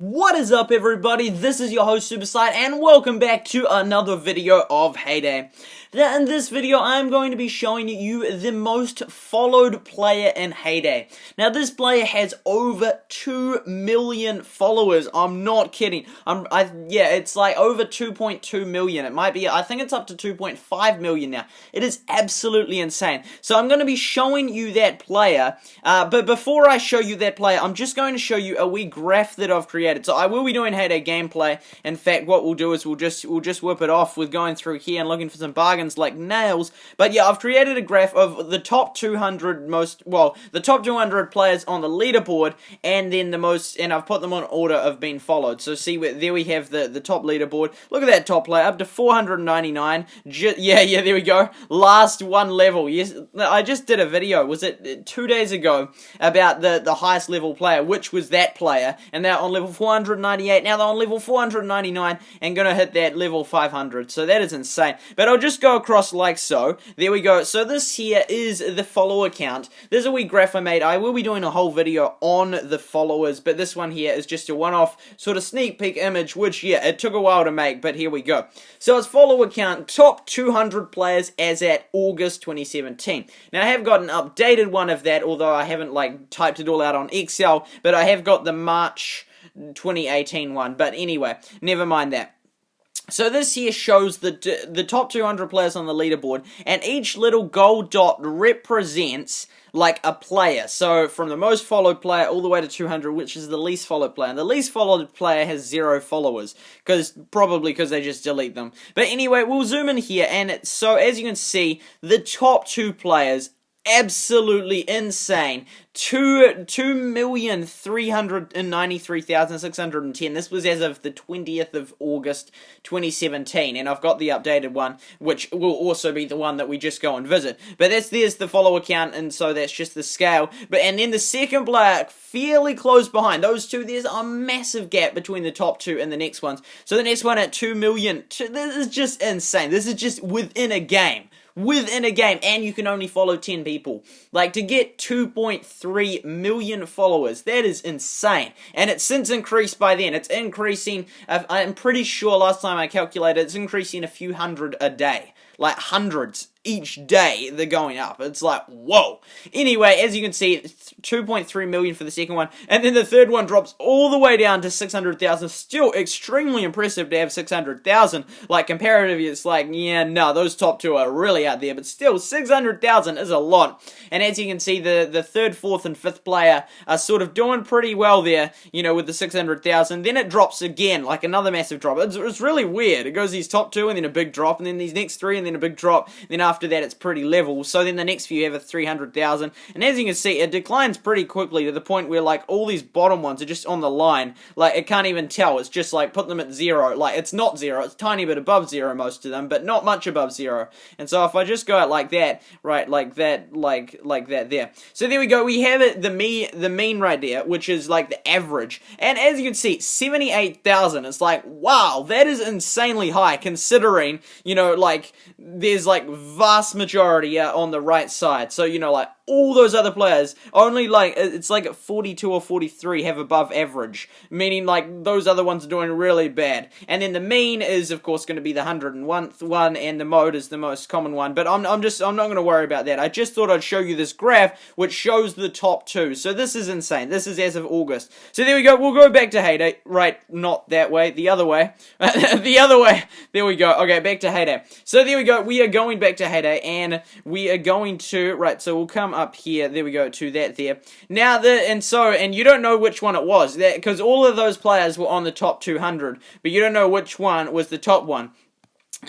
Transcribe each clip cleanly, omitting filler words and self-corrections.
What is up, everybody? This is your host SuperSight, and welcome back to another video of Heyday. Now, in this video, I'm going to be showing you the most followed player in Heyday. Now, this player has over 2 million followers. I'm not kidding. Yeah, it's like over 2.2 million. It might be, I think it's up to 2.5 million now. It is absolutely insane. So I'm going to be showing you that player, but before I show you that player, I'm just going to show you a wee graph that I've created. So I will be doing Heyday gameplay. In fact, what we'll do is we'll just whip it off with going through here and looking for some bargains like nails. But yeah, I've created a graph of the top 200 the top 200 players on the leaderboard, and then and I've put them on order of being followed. So see, there we have the top leaderboard. Look at that top player, up to 499. Yeah, there we go. Last one level. Yes, I just did a video, was it 2 days ago, about the highest level player, which was that player, and they're on level 498. Now they're on level 499 and gonna hit that level 500. So that is insane. But I'll just go across like so. There we go. So this here is the follower count. There's a wee graph I made. I will be doing a whole video on the followers, but this one here is just a one-off sort of sneak peek image, which, yeah, it took a while to make, but here we go. So it's follower count, top 200 players as at August 2017. Now I have got an updated one of that, although I haven't like typed it all out on Excel, but I have got the March 2018 one. But anyway, never mind that. So this here shows the top 200 players on the leaderboard, and each little gold dot represents like a player. So from the most followed player all the way to 200, which is the least followed player. And the least followed player has 0 followers, probably because they just delete them. But anyway, we'll zoom in here, and so as you can see, the top 2 players, absolutely insane. 2,393,610. This was as of the 20th of August 2017, and I've got the updated one, which will also be the one that we just go and visit. But there's the follower count, and so that's just the scale. And then the second player, fairly close behind those two, there's a massive gap between the top 2 and the next ones. So the next one at 2 million, this is just insane. This is just within a game. And you can only follow 10 people. Like, to get 2.3 million followers, that is insane. And it's since increased by then. It's increasing, I'm pretty sure last time I calculated, it's increasing a few hundred a day. Like, hundreds each day they're going up. It's like, whoa. Anyway, as you can see, 2.3 million for the second one, and then the third one drops all the way down to 600,000. Still extremely impressive to have 600,000. Like, comparatively, it's like, yeah, no, those top 2 are really out there, but still, 600,000 is a lot. And as you can see, the third, fourth, and fifth player are sort of doing pretty well there, you know, with the 600,000. Then it drops again, like another massive drop. It's really weird. It goes these top 2, and then a big drop, and then these next 3, and then a big drop. Then after that, it's pretty level. So then the next few have a 300,000, and as you can see, it declines pretty quickly to the point where, like, all these bottom ones are just on the line. Like, it can't even tell. It's just like, put them at 0. Like, it's not 0. It's a tiny bit above 0, most of them, but not much above 0. And so if I just go out like that, right, like that, like that there. So there we go. We have it, the mean right there, which is like the average. And as you can see, 78,000. It's like, wow, that is insanely high, considering, you know, like, there's like vast majority on the right side. So, you know, like, all those other players, only like, it's like 42 or 43 have above average, meaning like those other ones are doing really bad. And then the mean is, of course, going to be the 101th one, and the mode is the most common one. But I'm not going to worry about that. I just thought I'd show you this graph, which shows the top 2. So this is insane. This is as of August. So there we go. We'll go back to Heyday. Right, not that way. The other way. The other way. There we go. Okay, back to Heyday. So there we go. We are going back to Heyday, and we are going to, right, so we'll come up here, there we go, to that there. Now, and you don't know which one it was, because all of those players were on the top 200, but you don't know which one was the top one.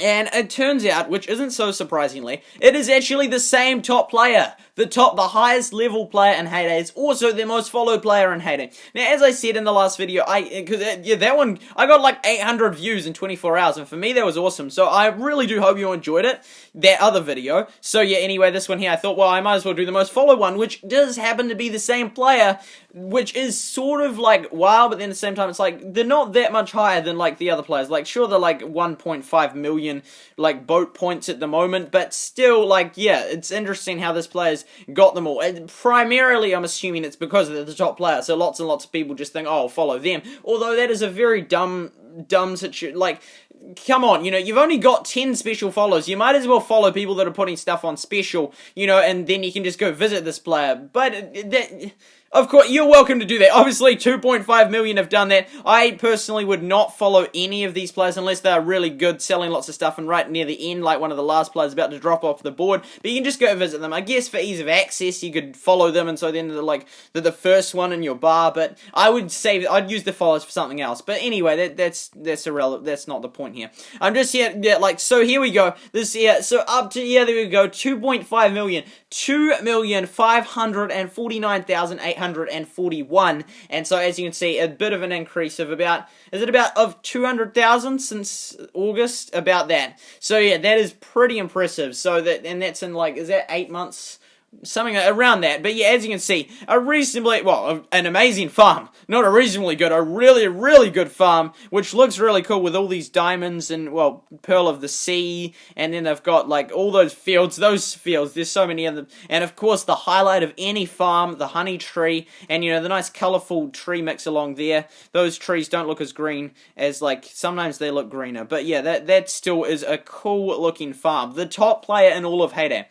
And it turns out, which isn't so surprisingly, it is actually the same top player. The highest level player in Heyday is also the most followed player in Heyday. Now, as I said in the last video, that one, I got like 800 views in 24 hours, and for me, that was awesome. So I really do hope you enjoyed it, that other video. So yeah, anyway, this one here, I thought, well, I might as well do the most followed one, which does happen to be the same player, which is sort of like, wow, but then at the same time, it's like, they're not that much higher than like the other players. Like, sure, they're like 1.5 million million, like, boat points at the moment, but still, like, yeah, it's interesting how this player's got them all. And primarily, I'm assuming it's because they're the top player, so lots and lots of people just think, oh, I'll follow them, although that is a very dumb situation. Like, come on, you've only got 10 special follows. You might as well follow people that are putting stuff on special, and then you can just go visit this player. But of course, you're welcome to do that. Obviously, 2.5 million have done that. I personally would not follow any of these players unless they're really good, selling lots of stuff and right near the end, like one of the last players about to drop off the board. But you can just go visit them. I guess for ease of access, you could follow them, and so then they're the first one in your bar. But I would say I'd use the follows for something else. But anyway, that's irrelevant. That's not the point here. I'm just here, so here we go. So up to, there we go, 2.5 million. 2,549,841, and so as you can see, a bit of an increase of about 200,000 since August, about that. So yeah, that is pretty impressive. So that's in, like, is that 8 months? Something around that. But yeah, as you can see, an amazing farm. Not a reasonably good, a really, really good farm, which looks really cool with all these diamonds and, Pearl of the Sea, and then they've got, like, all those fields, there's so many of them, and of course, the highlight of any farm, the honey tree, and, the nice colourful tree mix along there. Those trees don't look as green as, like, sometimes they look greener, but yeah, that still is a cool looking farm. The top player in all of Hay Day.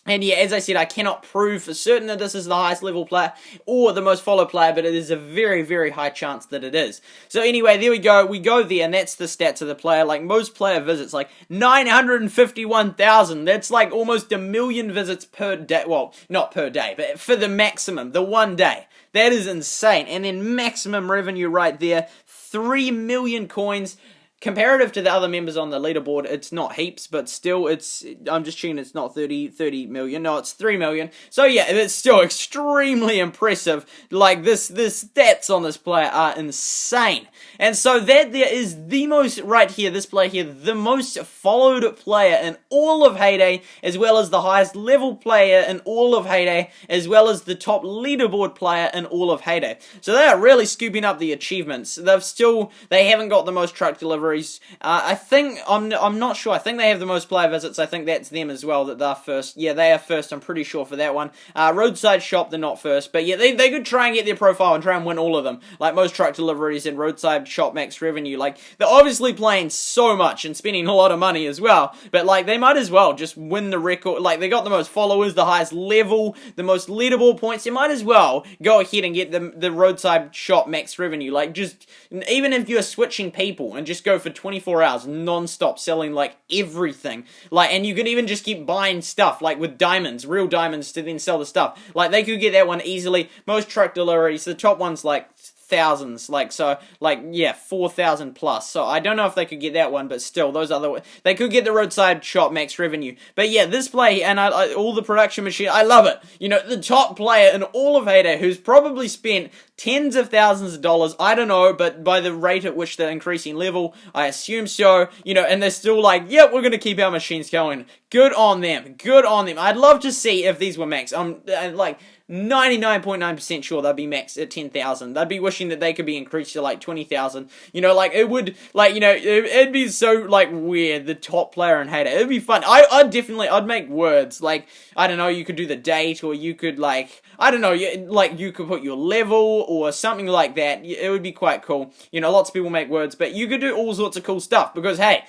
And yeah, as I said, I cannot prove for certain that this is the highest level player or the most followed player, but it is a very, very high chance that it is. So anyway, there we go. We go there, and that's the stats of the player. Like, most player visits, like 951,000. That's like almost 1 million visits per day. Well, not per day, but for the maximum, the one day. That is insane. And then maximum revenue right there, 3 million coins. Comparative to the other members on the leaderboard, it's not heaps, but still, I'm just checking, it's not 30 million, no, it's 3 million, so yeah, it's still extremely impressive. Like, the stats on this player are insane, and so that there is the most, right here, this player here, the most followed player in all of Hay Day, as well as the highest level player in all of Hay Day, as well as the top leaderboard player in all of Hay Day. So they are really scooping up the achievements. They haven't got the most truck deliveries. I think, I'm not sure, I think they have the most player visits. I think that's them as well, that they're first. Yeah, they are first, I'm pretty sure for that one. Roadside shop, they're not first, but yeah, they could try and get their profile and try and win all of them, like most truck deliveries and roadside shop max revenue. Like, they're obviously playing so much and spending a lot of money as well, but like, they might as well just win the record. Like, they got the most followers, the highest level, the most leaderboard points. They might as well go ahead and get the roadside shop max revenue. Like, just, even if you're switching people and just go for 24 hours non-stop selling, like, everything, like, and you can even just keep buying stuff, like, with diamonds, real diamonds, to then sell the stuff. Like, they could get that one easily. Most truck deliveries, the top one's like thousands, like, so, like, yeah, 4,000 plus. So I don't know if they could get that one, but still, those other, they could get the roadside shop max revenue. But yeah, this play, and all the production machine, I love it. The top player in all of Hay Day, who's probably spent tens of thousands of dollars, I don't know, but by the rate at which they're increasing level, I assume so, and they're still like, yeah, we're gonna keep our machines going. Good on them. Good on them. I'd love to see if these were max. I'm, like, 99.9% sure they'd be maxed at 10,000. They'd be wishing that they could be increased to, like, 20,000. Like, it would, like, it'd be so, like, weird, the top player in Hay Day. It'd be fun. I'd make words, like, I don't know, you could do the date, or you could, like, I don't know, you could put your level, or something like that. It would be quite cool. Lots of people make words, but you could do all sorts of cool stuff, because, hey,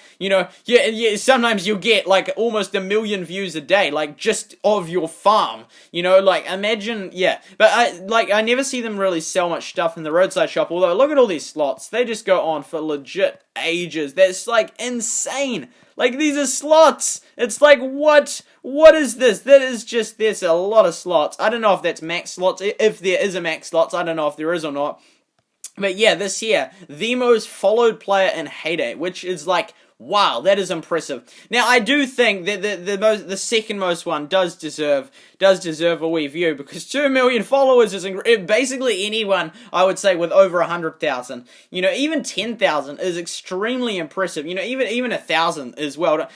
sometimes you'll get, like, almost 1 million views a day, like, just of your farm. Like, imagine, yeah. But, I never see them really sell much stuff in the roadside shop, although, look at all these slots. They just go on for legit ages. That's, like, insane. Like, these are slots. It's like, what is this? There's a lot of slots. I don't know if that's max slots. If there is a max slots, I don't know if there is or not. But yeah, this here, the most followed player in Hay Day, which is like, wow, that is impressive. Now, I do think that the second most one does deserve a wee view, because 2 million followers is basically anyone, I would say, with over 100,000. Even 10,000 is extremely impressive. Even 1,000 is well done.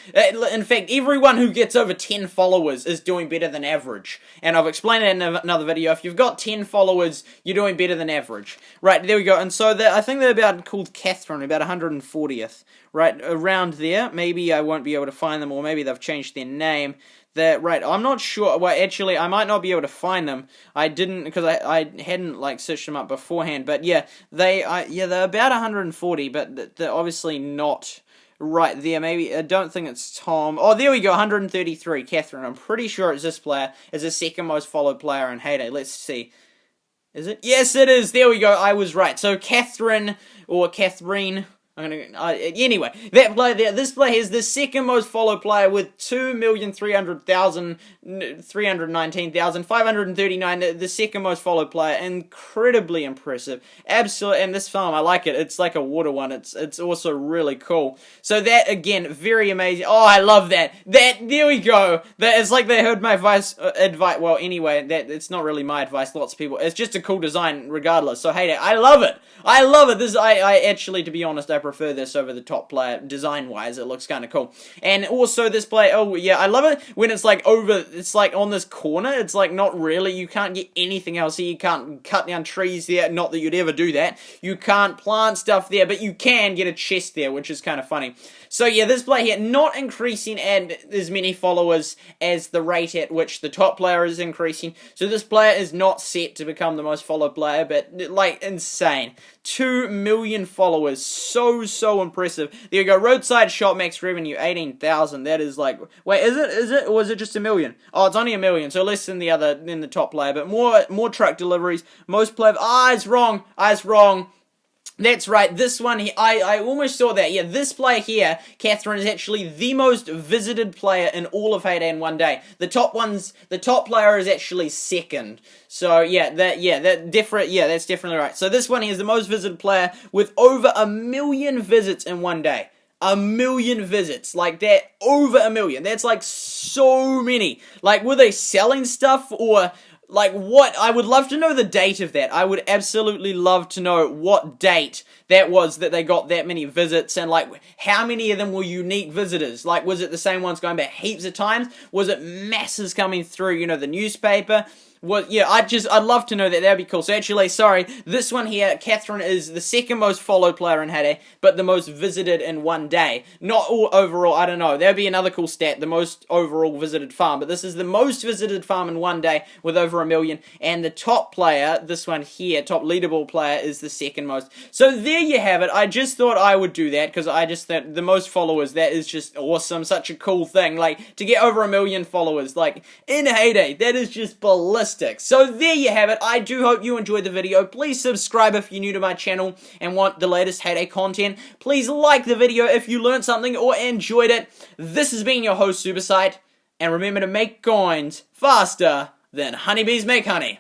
In fact, everyone who gets over 10 followers is doing better than average. And I've explained it in another video. If you've got 10 followers, you're doing better than average. Right, there we go. And so I think they're called Catherine, about 140th. Right, around around there. Maybe I won't be able to find them, or maybe they've changed their name. Right, I'm not sure. Well, actually, I might not be able to find them. I didn't, because I hadn't, like, searched them up beforehand. But yeah, they're about 140, but they're obviously not right there. Maybe, I don't think it's Tom. Oh, there we go, 133, Catherine. I'm pretty sure it's this player. Is the second most followed player in Heyday. Let's see. Is it? Yes, it is. There we go. I was right. So Catherine, or Catherine, anyway, that player there, this player is the second most followed player with 2,319,539, the second most followed player. Incredibly impressive. Absolutely, and this farm, I like it. It's like a water one. It's also really cool. So that, again, very amazing. Oh, I love that. There we go. It's like they heard my advice, well, anyway, it's not really my advice, lots of people. It's just a cool design regardless. So, hey, I love it. I love it. I actually, to be honest, I prefer this over the top player, design-wise. It looks kind of cool. And also this player, oh yeah, I love it when it's like it's like on this corner. It's like not really, you can't get anything else here. You can't cut down trees there, not that you'd ever do that. You can't plant stuff there, but you can get a chest there, which is kind of funny. So yeah, this player here, not increasing at as many followers as the rate at which the top player is increasing. So this player is not set to become the most followed player, but like insane. 2 million followers, so impressive. There you go, roadside shop max revenue, 18,000. That is like, wait, is it, or is it just 1 million? Oh, it's only 1 million, so less than the top player, but more truck deliveries, most player, I was wrong. That's right, this one here, I almost saw that. Yeah, this player here, Catherine, is actually the most visited player in all of Heyday in one day. The top player is actually second. So yeah, that's definitely right. So this one here is the most visited player with over 1 million visits in one day. 1 million visits, like that, over 1 million. That's like so many. Like, were they selling stuff, or like what? I would love to know the date of that. I would absolutely love to know what date that was that they got that many visits, and like how many of them were unique visitors. Like, was it the same ones going back heaps of times? Was it masses coming through, you know, the newspaper? Well, yeah, I'd love to know that. That'd be cool. So actually, sorry, this one here, Catherine, is the second most followed player in Heyday, but the most visited in one day. Not all overall, I don't know. That'd be another cool stat, the most overall visited farm. But this is the most visited farm in one day with over 1 million. And the top player, this one here, top leaderboard player, is the second most. So there you have it. I just thought I would do that because I just thought the most followers, that is just awesome. Such a cool thing. Like, to get over 1 million followers, like, in Heyday, that is just ballistic. So there you have it. I do hope you enjoyed the video. Please subscribe if you're new to my channel and want the latest Heyday content. Please like the video if you learned something or enjoyed it. This has been your host, SuperSight, and remember to make coins faster than honeybees make honey.